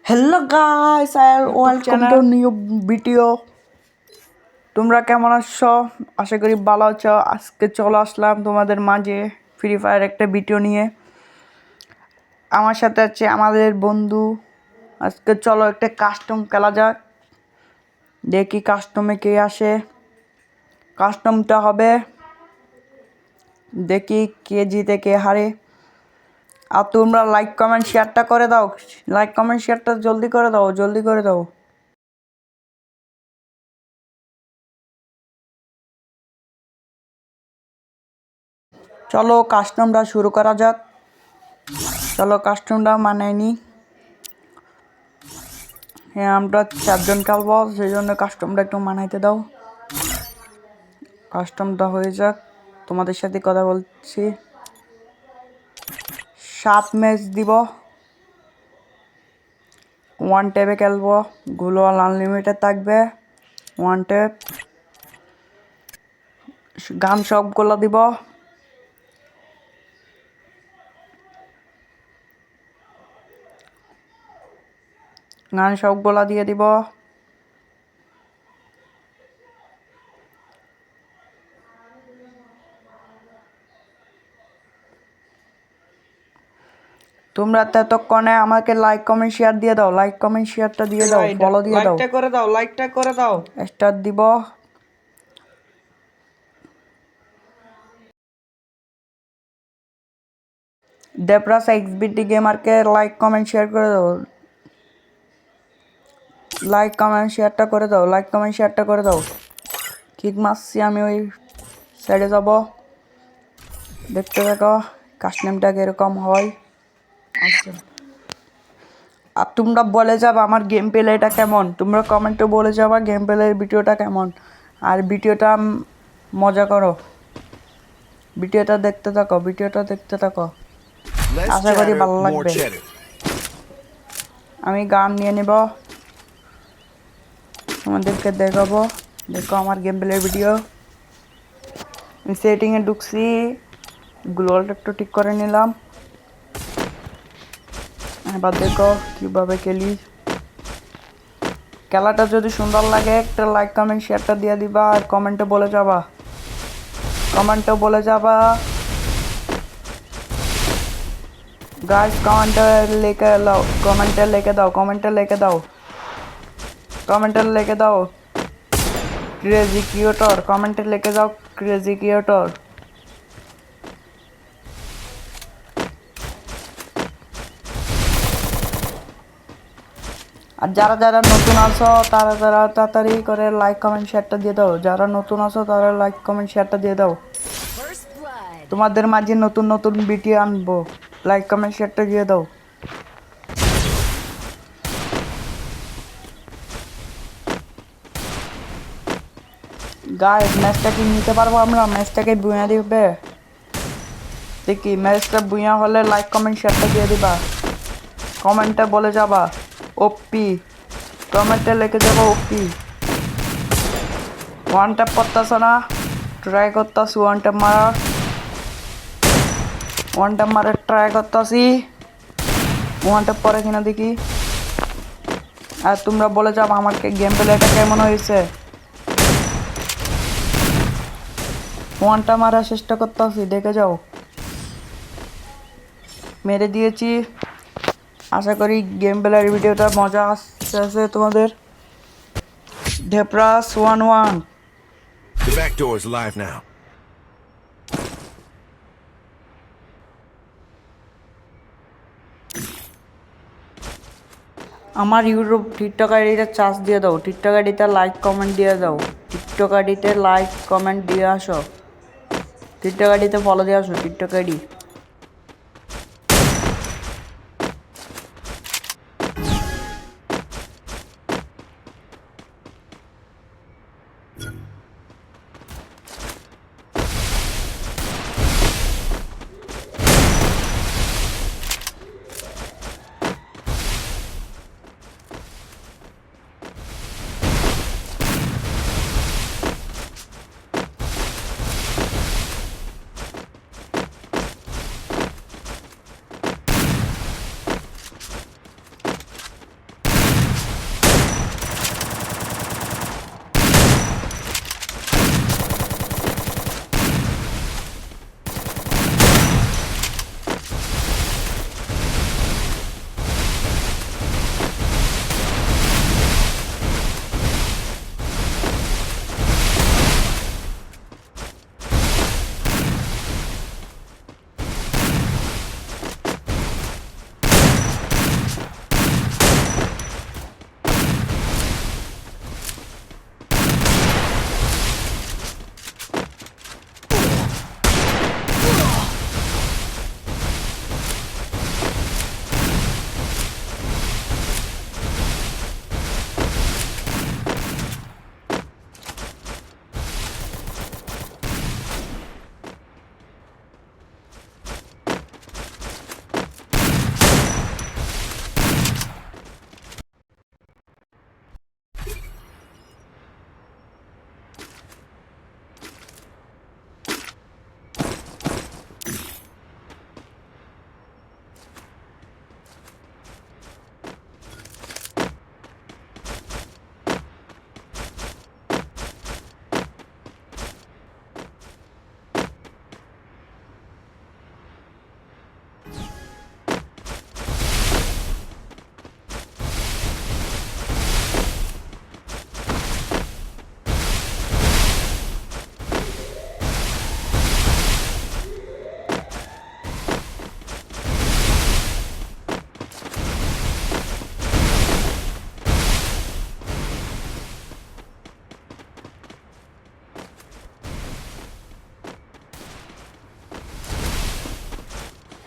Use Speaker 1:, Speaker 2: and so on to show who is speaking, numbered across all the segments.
Speaker 1: Hello guys আর welcome to new video. তোমরা কেমন আছো? আশা করি ভালো আছো। আজকে চলে আসলাম তোমাদের মাঝে ফ্রি ফায়ার একটা ভিডিও নিয়ে। আমার সাথে আছে আমাদের বন্ধু। আজকে চলো একটা কাস্টম খেলা যাক, দেখি কাস্টমে কে আসে। কাস্টমটা হবে দেখি কে জিতে কে হারে। আর তোমরা লাইক কমেন্ট শেয়ারটা করে দাও, লাইক কমেন্ট শেয়ারটা জলদি করে দাও, জলদি করে দাও। চলো কাস্টমটা শুরু করা যাক। চলো কাস্টমটা মানায় নি। হ্যাঁ আমরা 4 জন খেলবো, সেই জন্য কাস্টমটা একটু মানাইতে দাও। কাস্টমটা হয়ে যাক, তোমাদের সাথে কথা বলছি। 7 ম্যাচ দিব, 1 ট্যাবে খেলবো। গ্লোবাল আনলিমিটেড থাকবে, 1 ট্যাব। গান সবগুলো দিব। গান সবগুলা দিয়ে দিব। তোমরা ততক্ষণে আমাকে লাইক কমেন্ট শেয়ার দিয়ে দাও, লাইক কমেন্ট শেয়ারটা দিয়ে দাও, ফলো দিয়ে দাও,
Speaker 2: লাইকটা করে দাও, লাইকটা করে দাও।
Speaker 1: স্টার দিব। দেবরাজ এক্সবিটি গেমারকে লাইক কমেন্ট শেয়ার করে দাও, লাইক কমেন্ট শেয়ারটা করে দাও, লাইক কমেন্ট শেয়ারটা করে দাও। কিক মারছি আমি, ওই সাইডে যাব। দেখতে থাকো কাস্টমটা এরকম হয়। আচ্ছা, আর তোমরা বলে যাবে আমার গেম প্লেটা কেমন, তোমরা কমেন্টে বলে যাবা গেম প্লের ভিডিওটা কেমন। আর ভিডিওটা মজা করো, ভিডিওটা দেখতে থাকো, ভিডিওটা দেখতে থাকো, আশা করি ভালো লাগবে। আমি গান নিয়ে নেব, তোমাদেরকে দেখাবো। দেখো আমার গেম প্লের ভিডিও। আমি সেটিংয়ে ঢুকছি, গ্লোবালটা একটু ঠিক করে নিলাম। এবার দেখো কীভাবে খেলি। খেলাটা যদি সুন্দর লাগে একটা লাইক কমেন্ট শেয়ারটা দিয়ে দিবা, আর কমেন্টে বলে যাবা, কমেন্টে বলে যাবা গাইস। কমেন্টে লিখে দাও, কমেন্টে লিখে দাও, কমেন্টে লিখে দাও, কমেন্টে লিখে দাও ক্রেজি ক্রিয়েটর, কমেন্টে লিখে দাও ক্রেজি ক্রিয়েটর। আর যারা যারা নতুন আছো তারা যারা তাড়াতাড়ি করে লাইক কমেন্ট শেয়ারটা দিয়ে দাও, যারা নতুন আছো তারা লাইক কমেন্ট শেয়ারটা দিয়ে দাও। তোমাদের মাঝে নতুন নতুন ভিডিও আনবো, লাইক কমেন্ট শেয়ারটা দিয়ে দাও। গাইস ম্যাচটা কি নিতে পারবো আমরা? ম্যাচটাকে বুয়া দিবে দেখি, ম্যাচটা বুয়া হলে লাইক কমেন্ট শেয়ারটা দিয়ে দিবা, কমেন্টে বলে যাবা ওপি, কমেন্টে লিখে যাবো ওপি। 1 ট্যাপ করতেছে না, ট্রাই করতেছি 1 ট্যাপ মারার, 1 ট্যাপ মারে ট্রাই করতেছি, 1 ট্যাপ পরে কিনা দেখি। আর তোমরা বলে যাবো আমাকে গেম প্লেটা কেমন হয়েছে। 1 ট্যাপ মারার চেষ্টা করতেছি, দেখে যাও। মেরে দিয়েছি। আশা করি গেম প্লেয়ার ভিডিওটা মজা আসছে তোমাদের। Debraj 1-1।
Speaker 3: The back door is live now.
Speaker 1: আমার ইউটিউব টিকটক আইডিতে চার্জ দিয়ে দাও, টিকটক আইডিতে লাইক কমেন্ট দিয়ে দাও, টিকটক আইডিতে লাইক কমেন্ট দিয়ে আসো, টিকটক আইডিতে ফলো দিয়ে আসো, TikTok ID.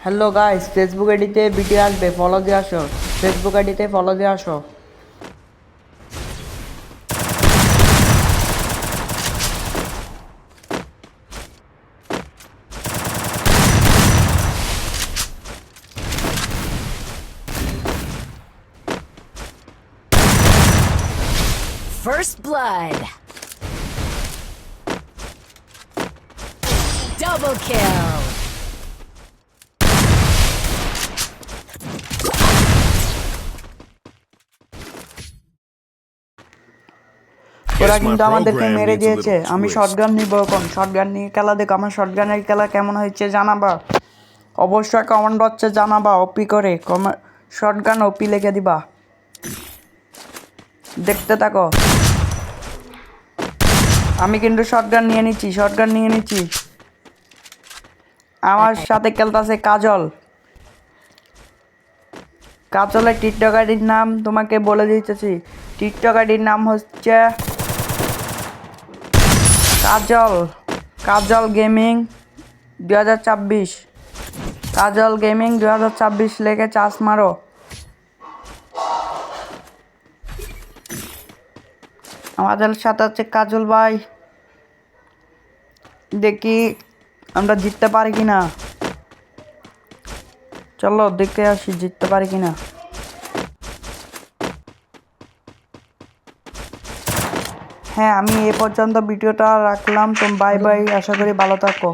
Speaker 1: Hello guys, Facebook আইডিতে ভিডিও আসবে, ফলো দিয়ে আসো। ফেসবুক আইডিতে ফলো দিয়ে আসো।
Speaker 2: First blood. Double kill.
Speaker 1: ওরা
Speaker 3: Guess my
Speaker 1: কিন্তু আমাদেরকে
Speaker 3: program
Speaker 1: মেরে
Speaker 3: needs a
Speaker 1: দিয়েছে।
Speaker 3: little
Speaker 1: আমি
Speaker 3: twist.
Speaker 1: শটগান নিব এখন। শটগান নিয়ে খেলা দেখো। আমার শটগানের খেলা কেমন হয়েছে জানাবা। অবশ্যই কমেন্ট বক্সে জানাবা ওপি করে। শটগান ওপি লিখে দিবা। দেখতে থাকো। আমি কিন্তু শটগান নিয়ে নিচ্ছি। শটগান নিয়ে নিচ্ছি। আমার সাথে খেলতেছে কাজল। কাজলের টিকটক আইডির নাম তোমাকে বলে দিতেছি। টিকটক আইডির নাম হচ্ছে কাজল গেমিং 2024। কাজল গেমিং 2024 লেগে চার্জ মারো। আমাদের সাথে আছে কাজল ভাই। দেখি আমরা জিততে পারি কিনা। চলো দেখে আসি জিততে পারি কিনা। হ্যাঁ, আমি এ পর্যন্ত ভিডিওটা রাখলাম। তো বাই বাই, আশা করি ভালো থাকো।